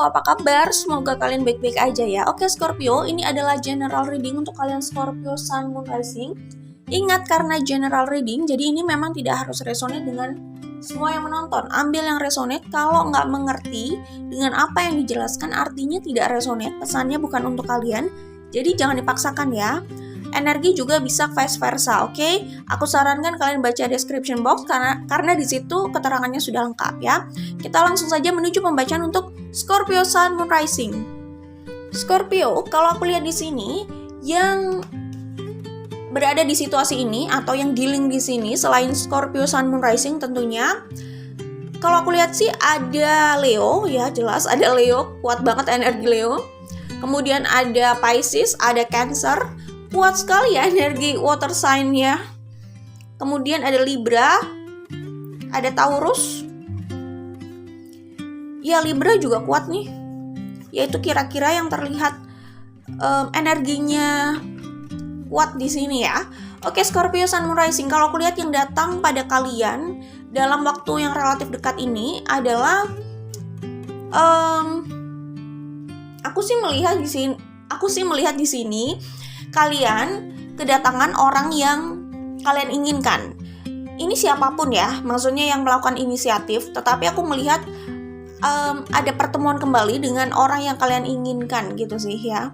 apa kabar? Semoga kalian baik-baik aja ya. Oke Scorpio, ini adalah general reading untuk kalian Scorpio Sun Moon Rising. Ingat, karena general reading, jadi ini memang tidak harus resonate dengan semua yang menonton. Ambil yang resonate. Kalau nggak mengerti dengan apa yang dijelaskan, artinya tidak resonate, pesannya bukan untuk kalian. Jadi jangan dipaksakan ya. Energi juga bisa vice versa, oke? Aku sarankan kalian baca description box karena di situ keterangannya sudah lengkap ya. Kita langsung saja menuju pembacaan untuk Scorpio Sun Moon Rising. Scorpio, kalau aku lihat di sini yang berada di situasi ini atau yang dealing di sini selain Scorpio Sun Moon Rising tentunya, kalau aku lihat sih ada Leo ya, jelas ada Leo, kuat banget energi Leo. Kemudian ada Pisces, ada Cancer. Kuat sekali ya energi water sign ya. Kemudian ada Libra, ada Taurus. Ya Libra juga kuat nih. Yaitu kira-kira yang terlihat energinya kuat di sini ya. Oke Scorpio Sun Moon Rising, kalau aku lihat yang datang pada kalian dalam waktu yang relatif dekat ini adalah aku sih melihat di sini kalian kedatangan orang yang kalian inginkan. Ini siapapun ya, maksudnya yang melakukan inisiatif, tetapi aku melihat ada pertemuan kembali dengan orang yang kalian inginkan gitu sih ya.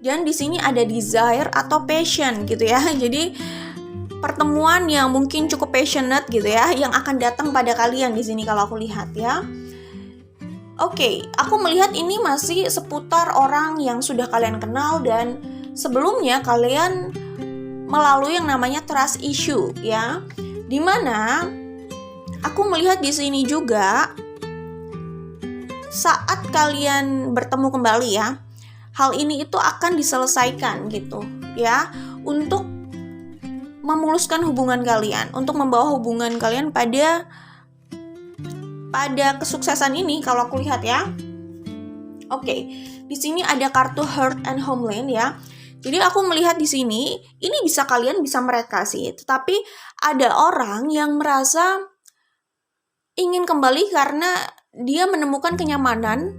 Dan di sini ada desire atau passion gitu ya. Jadi pertemuan yang mungkin cukup passionate gitu ya, yang akan datang pada kalian di sini kalau aku lihat ya. Oke, aku melihat ini masih seputar orang yang sudah kalian kenal dan sebelumnya kalian melalui yang namanya trust issue ya. Dimana aku melihat di sini juga saat kalian bertemu kembali ya, hal ini itu akan diselesaikan gitu ya, untuk memuluskan hubungan kalian, untuk membawa hubungan kalian pada kesuksesan ini kalau aku lihat ya. Oke, di sini ada kartu Heart and Homeland ya. Jadi aku melihat di sini ini bisa kalian bisa mereka sih, tetapi ada orang yang merasa ingin kembali karena dia menemukan kenyamanan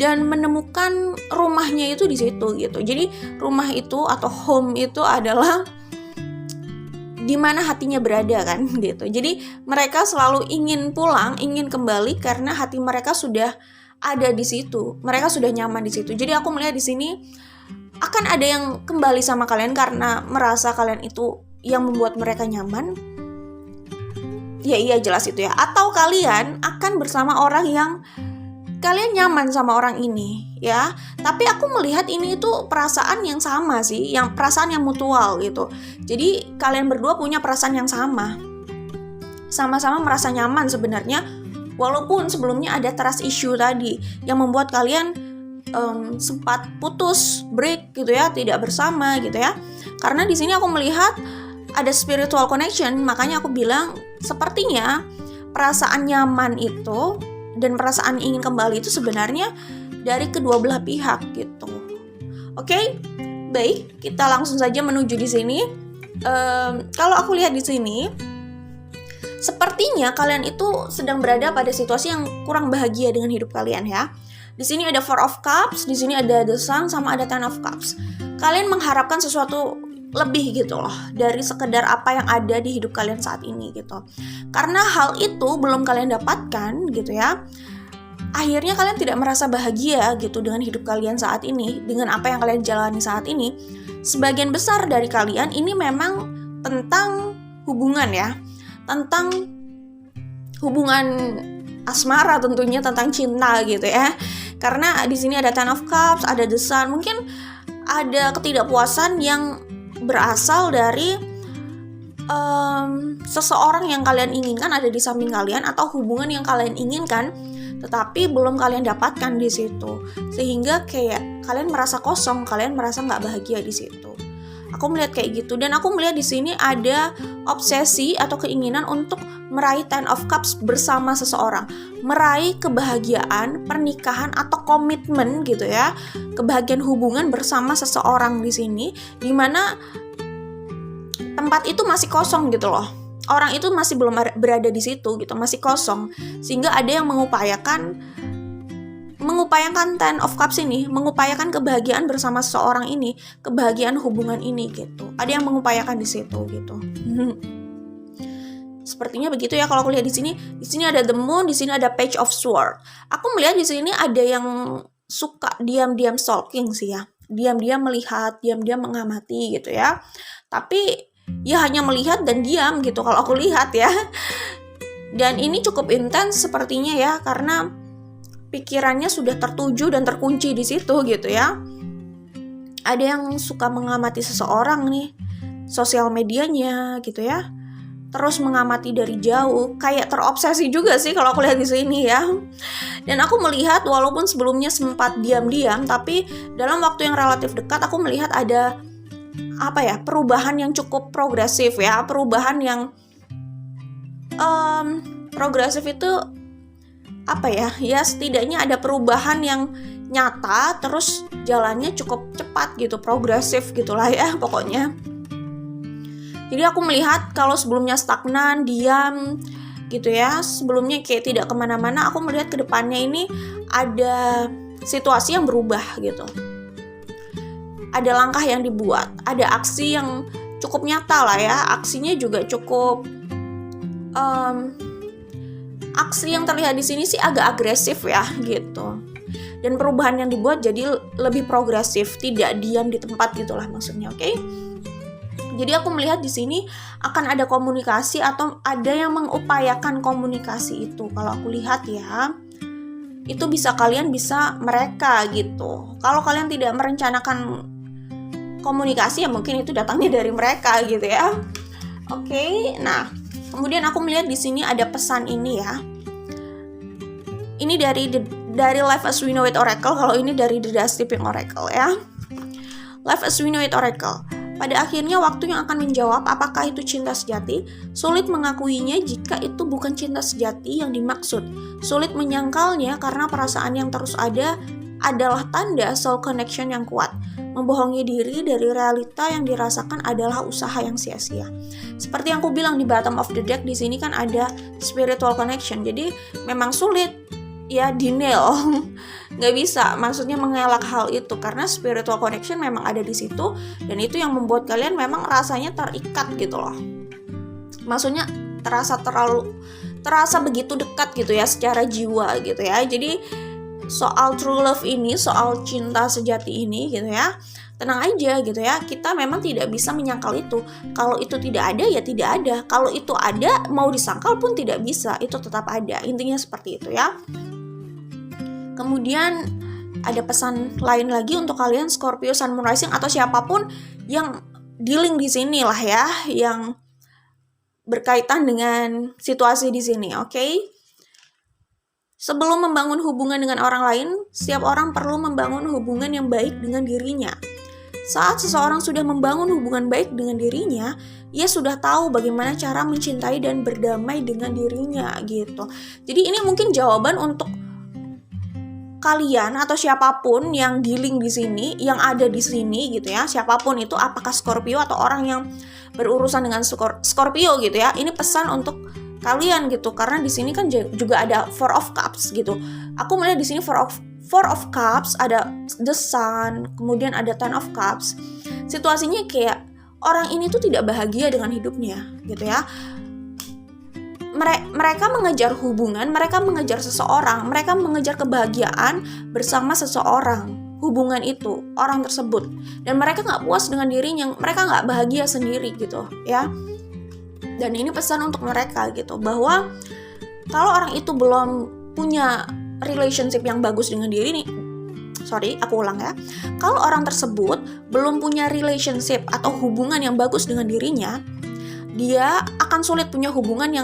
dan menemukan rumahnya itu di situ gitu. Jadi rumah itu atau home itu adalah di mana hatinya berada kan gitu. Jadi mereka selalu ingin pulang, ingin kembali karena hati mereka sudah ada di situ. Mereka sudah nyaman di situ. Jadi aku melihat di sini akan ada yang kembali sama kalian karena merasa kalian itu yang membuat mereka nyaman. Ya iya jelas itu ya. Atau kalian akan bersama orang yang kalian nyaman sama orang ini ya. Tapi aku melihat ini itu perasaan yang sama sih, yang perasaan yang mutual gitu. Jadi kalian berdua punya perasaan yang sama. Sama-sama merasa nyaman sebenarnya, walaupun sebelumnya ada trust issue tadi yang membuat kalian sempat putus, break gitu ya, tidak bersama gitu ya. Karena di sini aku melihat ada spiritual connection, makanya aku bilang sepertinya perasaan nyaman itu dan perasaan ingin kembali itu sebenarnya dari kedua belah pihak gitu. Oke, baik, kita langsung saja menuju di sini. Kalau aku lihat di sini, sepertinya kalian itu sedang berada pada situasi yang kurang bahagia dengan hidup kalian ya. Di sini ada Four of Cups, di sini ada The Sun, sama ada Ten of Cups. Kalian mengharapkan sesuatu lebih gitu loh dari sekedar apa yang ada di hidup kalian saat ini gitu. Karena hal itu belum kalian dapatkan gitu ya, akhirnya kalian tidak merasa bahagia gitu dengan hidup kalian saat ini, dengan apa yang kalian jalani saat ini. Sebagian besar dari kalian ini memang tentang hubungan ya, tentang hubungan asmara tentunya, tentang cinta gitu ya. Karena di sini ada Ten of Cups, ada The Sun, mungkin ada ketidakpuasan yang berasal dari seseorang yang kalian inginkan ada di samping kalian, atau hubungan yang kalian inginkan tetapi belum kalian dapatkan di situ, sehingga kayak kalian merasa kosong, kalian merasa nggak bahagia di situ. Aku melihat kayak gitu, dan aku melihat di sini ada obsesi atau keinginan untuk meraih Ten of Cups bersama seseorang, meraih kebahagiaan, pernikahan atau komitmen gitu ya, kebahagiaan hubungan bersama seseorang di sini, dimana tempat itu masih kosong gitu loh. orang itu masih belum berada di situ gitu, masih kosong, sehingga ada yang mengupayakan Ten of Cups ini, mengupayakan kebahagiaan bersama seseorang ini, kebahagiaan hubungan ini gitu. Ada yang mengupayakan di situ gitu. Sepertinya begitu ya kalau aku lihat di sini. Di sini ada the moon, di sini ada page of sword. Aku melihat di sini ada yang suka diam-diam stalking sih ya. Diam-diam melihat, diam-diam mengamati gitu ya. Tapi ya hanya melihat dan diam gitu kalau aku lihat ya. Dan ini cukup intens sepertinya ya, karena pikirannya sudah tertuju dan terkunci di situ gitu ya. Ada yang suka mengamati seseorang nih, sosial medianya gitu ya. Terus mengamati dari jauh, kayak terobsesi juga sih kalau aku lihat di sini ya. Dan aku melihat walaupun sebelumnya sempat diam-diam, tapi dalam waktu yang relatif dekat aku melihat ada perubahan yang cukup progresif ya. Perubahan yang progresif itu ya setidaknya ada perubahan yang nyata, terus jalannya cukup cepat gitu, progresif gitulah ya pokoknya. Jadi aku melihat kalau sebelumnya stagnan, diam gitu ya, sebelumnya kayak tidak kemana-mana, aku melihat ke depannya ini ada situasi yang berubah gitu. Ada langkah yang dibuat, ada aksi yang cukup nyata lah ya, aksinya juga cukup aksi yang terlihat di sini sih agak agresif ya gitu. Dan perubahan yang dibuat jadi lebih progresif, tidak diam di tempat gitulah maksudnya, oke? Jadi aku melihat di sini akan ada komunikasi atau ada yang mengupayakan komunikasi itu. Kalau aku lihat ya, itu kalian bisa mereka gitu. Kalau kalian tidak merencanakan komunikasi ya mungkin itu datangnya dari mereka gitu ya. Oke, nah kemudian aku melihat di sini ada pesan ini ya. Ini dari Life as We Know It Oracle. Kalau ini dari The Dusty Pink Oracle ya. Life as We Know It Oracle. Pada akhirnya waktu yang akan menjawab apakah itu cinta sejati. Sulit mengakuinya jika itu bukan cinta sejati yang dimaksud. Sulit menyangkalnya karena perasaan yang terus ada adalah tanda soul connection yang kuat. Membohongi diri dari realita yang dirasakan adalah usaha yang sia-sia. Seperti yang aku bilang di bottom of the deck, di sini kan ada spiritual connection. Jadi memang sulit ya denial. Nggak bisa, maksudnya mengelak hal itu karena spiritual connection memang ada di situ, dan itu yang membuat kalian memang rasanya terikat gitu loh. Maksudnya terasa begitu dekat gitu ya secara jiwa gitu ya. Jadi soal true love ini, soal cinta sejati ini gitu ya, tenang aja gitu ya. Kita memang tidak bisa menyangkal itu. Kalau itu tidak ada ya tidak ada. Kalau itu ada mau disangkal pun tidak bisa, itu tetap ada. Intinya seperti itu ya. Kemudian ada pesan lain lagi untuk kalian Scorpio Sun Moon Rising atau siapapun yang dealing di sini lah ya, yang berkaitan dengan situasi di sini, oke? Sebelum membangun hubungan dengan orang lain, setiap orang perlu membangun hubungan yang baik dengan dirinya. Saat seseorang sudah membangun hubungan baik dengan dirinya, ia sudah tahu bagaimana cara mencintai dan berdamai dengan dirinya gitu. Jadi ini mungkin jawaban untuk kalian atau siapapun yang dealing di sini, yang ada di sini gitu ya, siapapun itu, apakah Scorpio atau orang yang berurusan dengan Scorpio gitu ya. Ini pesan untuk kalian gitu, karena di sini kan juga ada Four of Cups gitu. Aku melihat di sini Four of Cups, ada The Sun, kemudian ada Ten of Cups. Situasinya kayak orang ini tuh tidak bahagia dengan hidupnya gitu ya. Mereka mengejar hubungan, mereka mengejar seseorang, mereka mengejar kebahagiaan bersama seseorang, hubungan itu, orang tersebut, dan mereka nggak puas dengan dirinya, mereka nggak bahagia sendiri gitu ya. Dan ini pesan untuk mereka gitu, bahwa kalau orang itu belum punya relationship yang bagus dengan diri nih, aku ulang ya, kalau orang tersebut belum punya relationship atau hubungan yang bagus dengan dirinya, dia akan sulit punya hubungan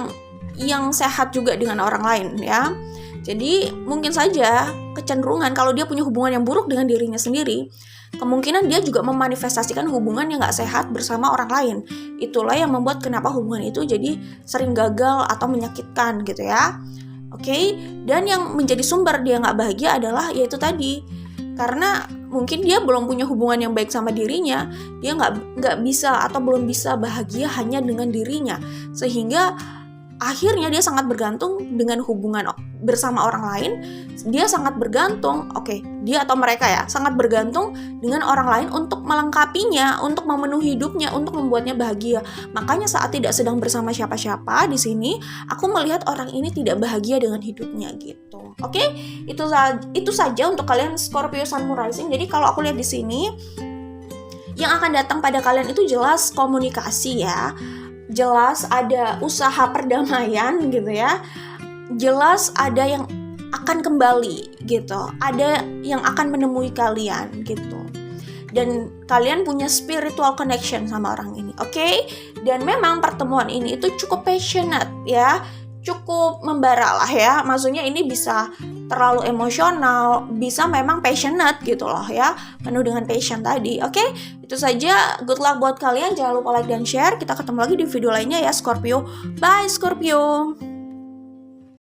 yang sehat juga dengan orang lain ya. Jadi mungkin saja kecenderungan kalau dia punya hubungan yang buruk dengan dirinya sendiri, kemungkinan dia juga memanifestasikan hubungan yang gak sehat bersama orang lain. Itulah yang membuat kenapa hubungan itu jadi sering gagal atau menyakitkan gitu ya. Oke, dan yang menjadi sumber dia gak bahagia adalah yaitu tadi, karena mungkin dia belum punya hubungan yang baik sama dirinya, dia nggak bisa atau belum bisa bahagia hanya dengan dirinya, sehingga akhirnya dia sangat bergantung dengan hubungan bersama orang lain. Dia sangat bergantung, dia atau mereka ya, sangat bergantung dengan orang lain untuk melengkapinya, untuk memenuhi hidupnya, untuk membuatnya bahagia. Makanya saat tidak sedang bersama siapa-siapa di sini, aku melihat orang ini tidak bahagia dengan hidupnya gitu. Itu saja untuk kalian Scorpio Sun Moon Rising. Jadi kalau aku lihat di sini, yang akan datang pada kalian itu jelas komunikasi ya. Jelas ada usaha perdamaian gitu ya. Jelas ada yang akan kembali gitu. Ada yang akan menemui kalian gitu. Dan kalian punya spiritual connection sama orang ini, Dan memang pertemuan ini itu cukup passionate ya. Cukup membara lah ya. Maksudnya ini bisa terlalu emosional, bisa memang passionate gitu loh ya, penuh dengan passion tadi. Itu saja, good luck buat kalian, jangan lupa like dan share. Kita ketemu lagi di video lainnya ya Scorpio. Bye Scorpio.